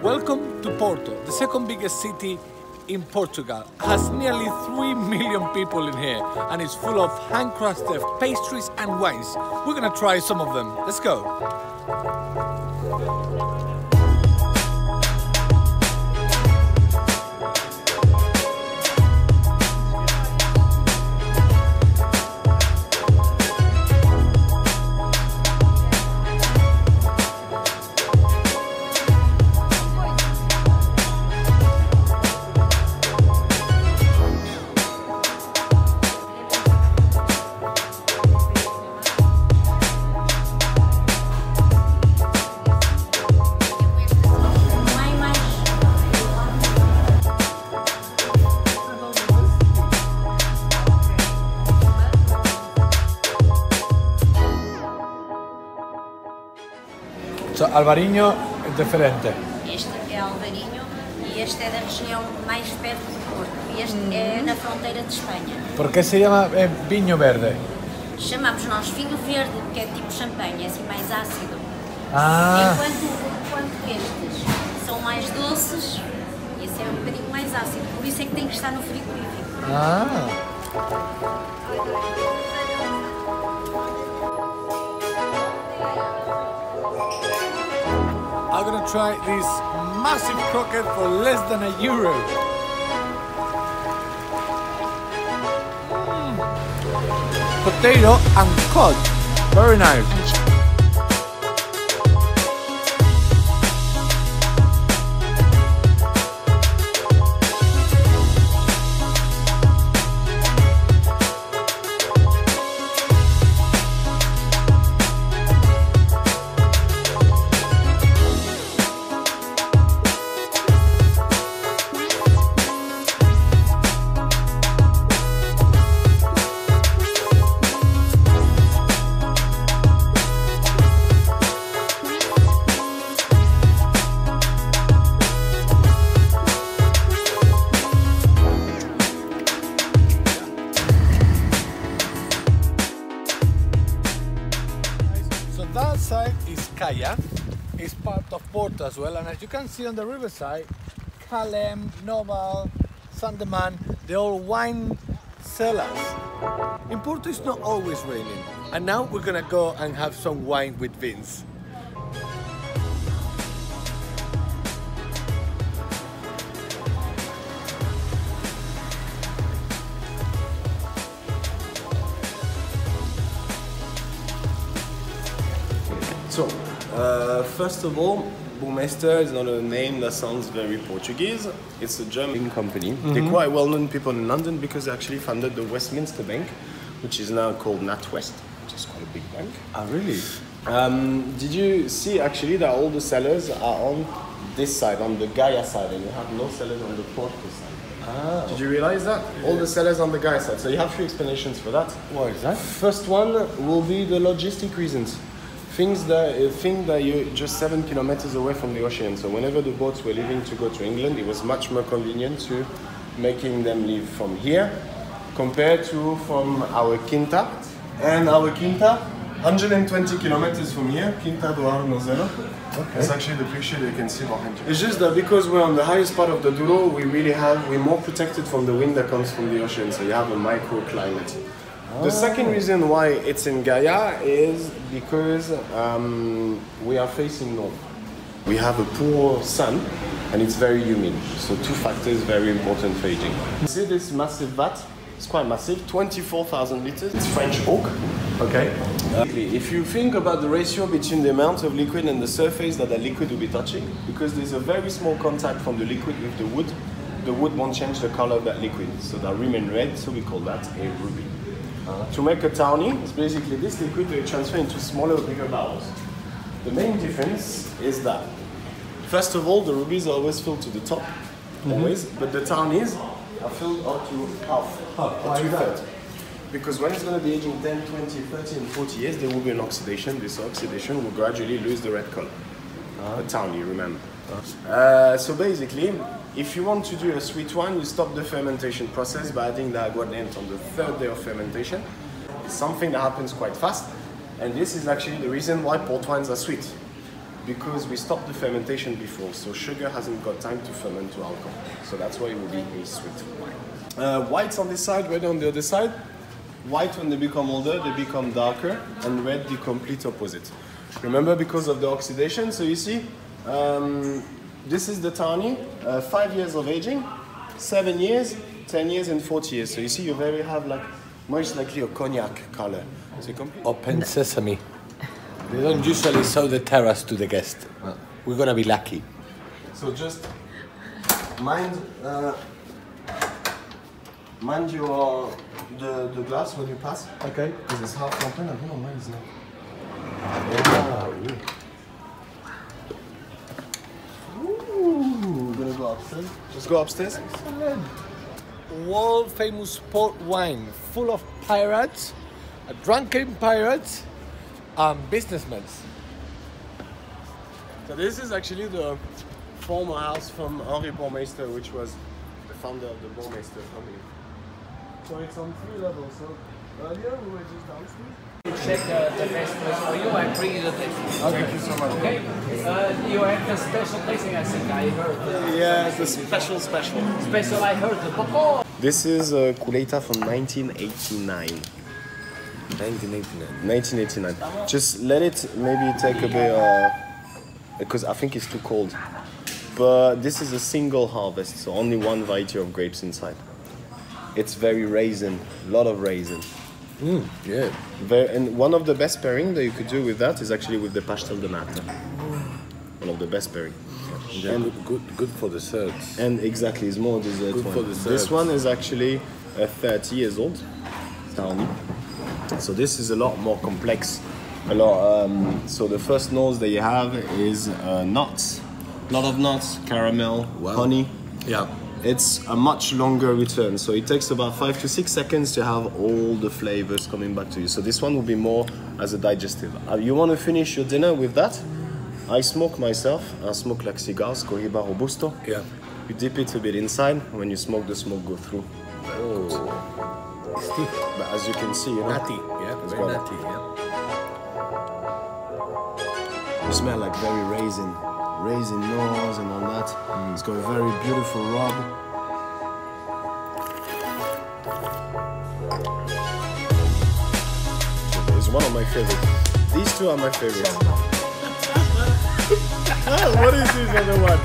Welcome to Porto, the second biggest city in Portugal. It has nearly 3 million people in here and it's full of handcrafted pastries and wines. We're gonna try some of them. Let's go. So, Alvarinho é diferente. Este é Alvarinho e este é da região mais perto do Porto. E este é na fronteira de Espanha. Por que se chama vinho verde? Chamamos nós vinho verde, porque é tipo champanhe, é assim mais ácido. Ah. Enquanto estes são mais doces, esse é um bocadinho mais ácido. Por isso é que tem que estar no frigorífico. Ah. I'm gonna try this massive croquette for less than €1. Potato and cod, very nice. That side is Gaia, it's part of Porto as well, and as you can see on the riverside, Calem, Noval, Sandeman, they're all wine cellars. In Porto it's not always raining, and now we're gonna go and have some wine with Vince. So, first of all, Burmeister is not a name that sounds very Portuguese. It's a German company. They're quite well-known people in London because they actually founded the Westminster Bank, which is now called NatWest, which is quite a big bank. Ah, really? Did you see actually that all the cellars are on this side, on the Gaia side, and you have no cellars on the Porto side? Ah. Did you realize that? All the cellars on the Gaia side. So you have 3 explanations for that. What is that? First one will be the logistic reasons. Think that you're just 7 kilometers away from the ocean. So whenever the boats were leaving to go to England, it was much more convenient to making them leave from here compared to from our Quinta. And our Quinta, 120 kilometers from here, Quinta do Arnozelo. Okay. That's actually the picture that you can see behind you. It's just that because we're on the highest part of the Douro, we're more protected from the wind that comes from the ocean. So you have a microclimate. The second reason why it's in Gaia is because we are facing north. We have a poor sun and it's very humid. So 2 factors very important for aging. You see this massive vat? It's quite massive, 24,000 liters. It's French oak. Okay. If you think about the ratio between the amount of liquid and the surface that the liquid will be touching, because there's a very small contact from the liquid with the wood won't change the color of that liquid. So that remain red, so we call that a ruby. To make a townie, it's basically this liquid will transfer into smaller, bigger barrels. The main difference is that, first of all, the rubies are always filled to the top, always, but the townies are filled up to half, or 2/3. Because when it's going to be aging 10, 20, 30 and 40 years, there will be an oxidation. This oxidation will gradually lose the red color. The townie, remember. So basically, if you want to do a sweet wine, you stop the fermentation process by adding the aguardente on the 3rd day of fermentation. It's something that happens quite fast, and this is actually the reason why port wines are sweet. because we stopped the fermentation before, so sugar hasn't got time to ferment to alcohol. So that's why it will be a sweet wine. Whites on this side, red on the other side. White, when they become older, they become darker, and red the complete opposite. Remember, because of the oxidation, so you see, this is the tawny, 5 years of aging, 7 years, 10 years, and 40 years. So you see, you very have like most likely a cognac color. So Open sesame. They don't usually show the terrace to the guest. We're gonna be lucky. So just mind your the glass when you pass. Okay. Because it's half open. I don't know, mine is not. Ooh, gonna go upstairs. Just go upstairs. World famous port wine, full of pirates, drunken pirates, and businessmen. So this is actually the former house from Henri Baumeister, which was the founder of the Baumeister family. So it's on 3 levels. So earlier we were just downstairs. Check the best place for you and bring you the tasting. Okay. Thank you so much. Okay. You have the special tasting, I think I heard. Yeah, it's a special. Special, I heard. The This is a Culeita from 1989. 1989. Just let it maybe take a bit, because I think it's too cold. But this is a single harvest, so only one variety of grapes inside. It's very raisin, a lot of raisin. Yeah. And one of the best pairing that you could do with that is actually with the pastel de nata. One of the best pairing. Yeah, and good for desserts. And exactly, it's more dessert Good one. for desserts. This one is actually 30 years old. Tawny. So this is a lot more complex. So the first notes that you have is nuts. A lot of nuts, caramel, honey. Yeah. It's a much longer return, so it takes about 5 to 6 seconds to have all the flavors coming back to you. So this one will be more as a digestive. You want to finish your dinner with that? I smoke myself. I smoke like cigars, Cohiba Robusto. Yeah. You dip it a bit inside. When you smoke, the smoke go through. Oh. Stiff. But as you can see, you know, Nutty. Yeah, very got nutty. Yeah. you smell like very raisin nose and all that. It's got a very beautiful rub. It's one of my favorites. These two are my favorites. What is this other one?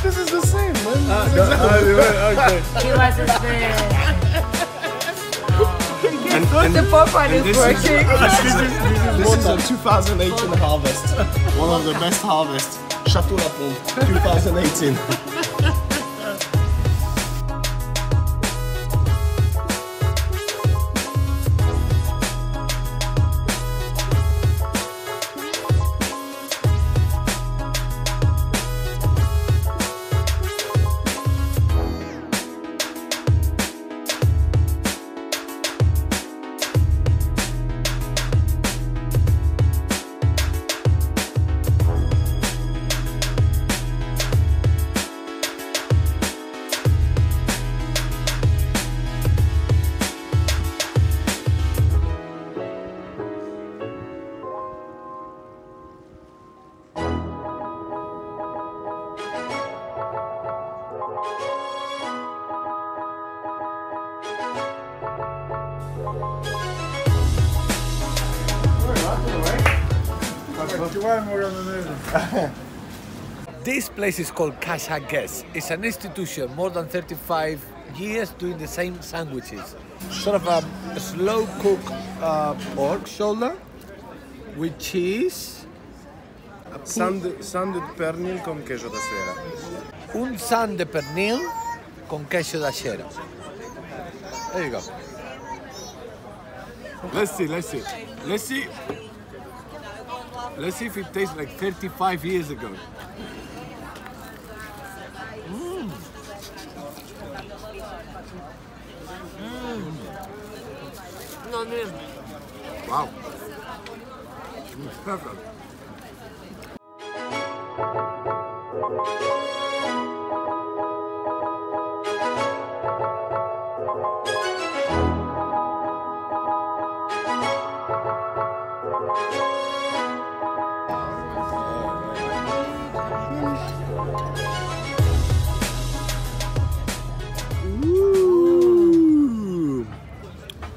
This is the same, man. Okay. He was his And the fortified is working. This is a 2018 harvest. One of the best harvests. Chateau La Pompe, 2018. This place is called Casa Guess. It's an institution, more than 35 years doing the same sandwiches. Sort of a slow cooked pork shoulder with cheese. Sandwich pernil con queso da sera. Un san de pernil con queso da cera. There you go. Let's see if it tastes like 35 years ago. Wow. Perfect. Ooh.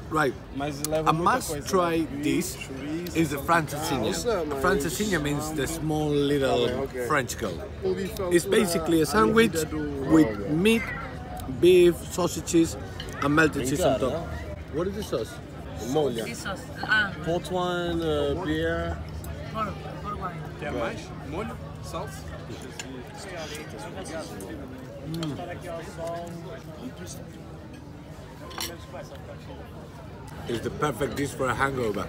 Right, Mas leva a muita must coisa, try né? this Chorizo. is the francesinha. Nossa, mas- Francesinha means the small little okay. French girl. It's basically a sandwich with meat, beef, sausages, and melted cheese on top. What is the sauce? Molha. This sauce. Port wine, beer. Por wine. Quer mais? Molho? Salsa? It's the perfect dish for a hangover.